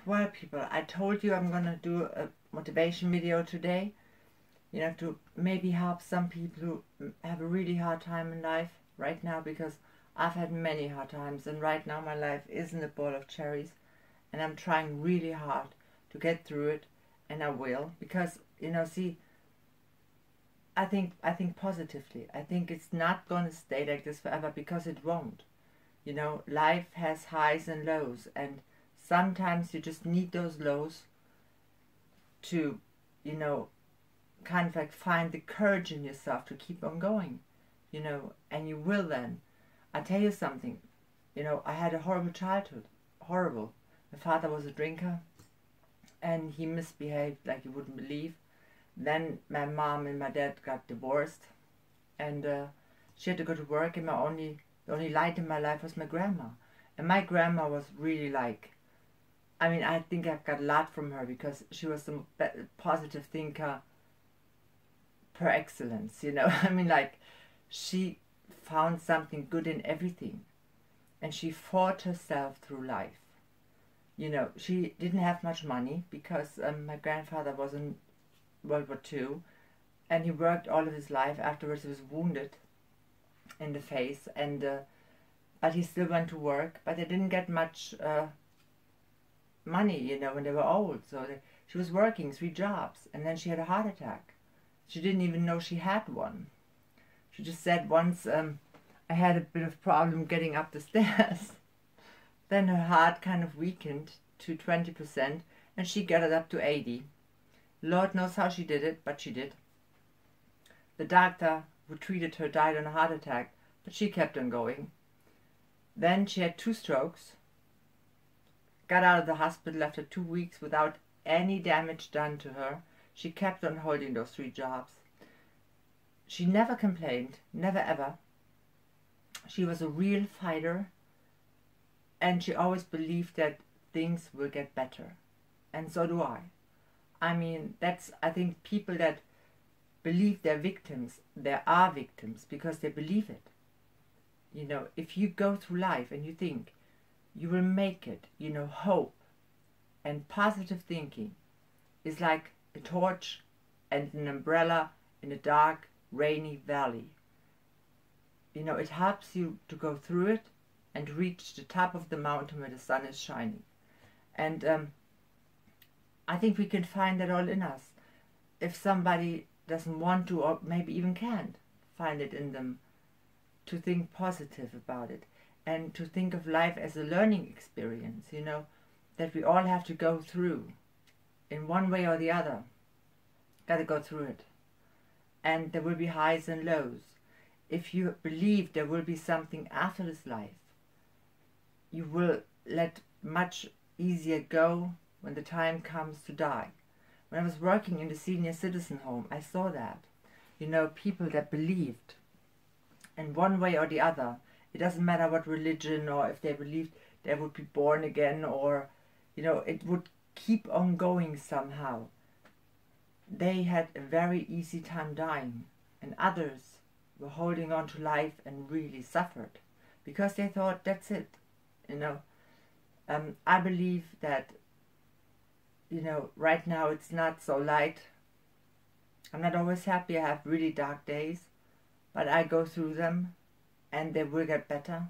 Well, people, I told you I'm gonna do a motivation video today, to maybe help some people who have a really hard time in life right now, because I've had many hard times, and right now my life isn't a bowl of cherries, and I'm trying really hard to get through it, and I will, because, see, I think positively. I think it's not gonna stay like this forever, because it won't. Life has highs and lows, and sometimes you just need those lows to, kind of like find the courage in yourself to keep on going, and you will then. I tell you something, I had a horrible childhood, horrible. My father was a drinker, and he misbehaved like you wouldn't believe. Then my mom and my dad got divorced, and she had to go to work, and the only light in my life was my grandma. And my grandma was really like, I think I've got a lot from her, because she was a positive thinker per excellence, like, she found something good in everything, and she fought herself through life. She didn't have much money, because my grandfather was in World War II, and he worked all of his life. Afterwards he was wounded in the face, and but he still went to work, but they didn't get much money, when they were old. So she was working 3 jobs, and then she had a heart attack. She didn't even know she had one. She just said once, I had a bit of problem getting up the stairs. Then her heart kind of weakened to 20%, and she got it up to 80. Lord knows how she did it, but she did. The doctor who treated her died on a heart attack, but she kept on going. Then she had 2 strokes, got out of the hospital after 2 weeks without any damage done to her. She kept on holding those 3 jobs. She never complained, never ever. She was a real fighter, and she always believed that things will get better. And so do I. I think people that believe they're victims, they are victims because they believe it. If you go through life and you think you will make it, hope and positive thinking is like a torch and an umbrella in a dark, rainy valley. It helps you to go through it and reach the top of the mountain where the sun is shining. And I think we can find that all in us. If somebody doesn't want to, or maybe even can't find it in them, to think positive about it, and to think of life as a learning experience, that we all have to go through in one way or the other. Got to go through it. And there will be highs and lows. If you believe there will be something after this life, you will let much easier go when the time comes to die. When I was working in the senior citizen home, I saw that. People that believed in one way or the other. It doesn't matter what religion, or if they believed they would be born again, or, it would keep on going somehow. They had a very easy time dying, and others were holding on to life and really suffered because they thought that's it. I believe that, right now it's not so light. I'm not always happy. I have really dark days, but I go through them, and they will get better.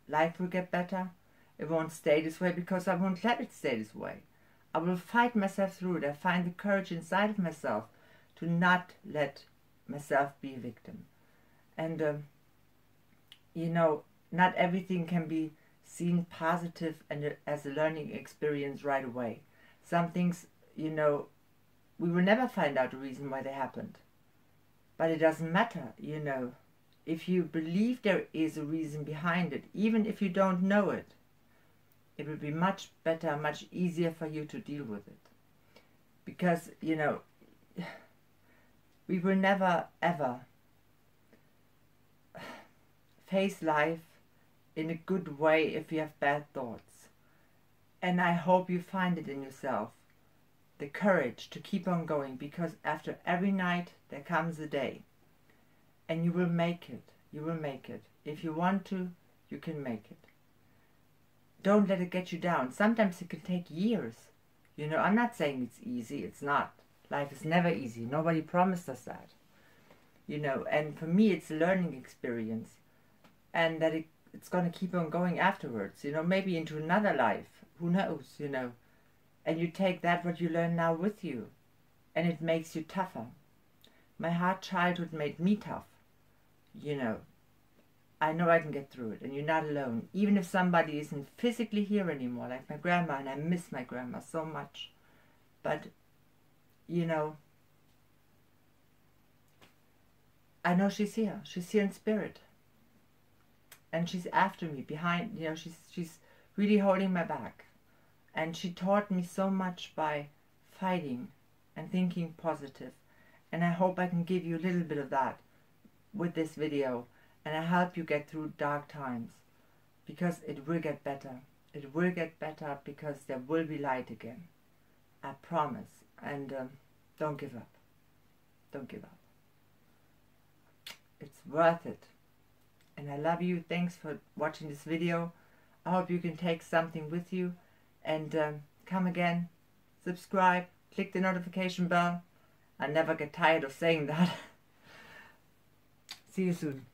Life will get better. It won't stay this way, because I won't let it stay this way. I will fight myself through it. I find the courage inside of myself to not let myself be a victim. And, not everything can be seen positive and as a learning experience right away. Some things, we will never find out the reason why they happened. But it doesn't matter, If you believe there is a reason behind it, even if you don't know it, it will be much better, much easier for you to deal with it. Because, we will never, ever face life in a good way if you have bad thoughts. And I hope you find it in yourself, the courage to keep on going, because after every night there comes a day. And you will make it. You will make it. If you want to, you can make it. Don't let it get you down. Sometimes it can take years You know, I'm not saying it's easy. It's not. Life is never easy. Nobody promised us that. You know, and for me, it's a learning experience. And that it's going to keep on going afterwards. You know, maybe into another life. Who knows, you know. And you take that, what you learn now, with you. And it makes you tougher. My hard childhood made me tough. You know, I know I can get through it, and you're not alone. Even if somebody isn't physically here anymore, like my grandma, and I miss my grandma so much. But, you know, I know she's here. She's here in spirit. And she's after me, behind, you know, she's really holding my back. And she taught me so much by fighting and thinking positive. And I hope I can give you a little bit of that with this video. And I help you get through dark times. Because it will get better. It will get better because there will be light again. I promise. And don't give up. Don't give up. It's worth it. And I love you. Thanks for watching this video. I hope you can take something with you. And come again. Subscribe. Click the notification bell. I never get tired of saying that. See you soon.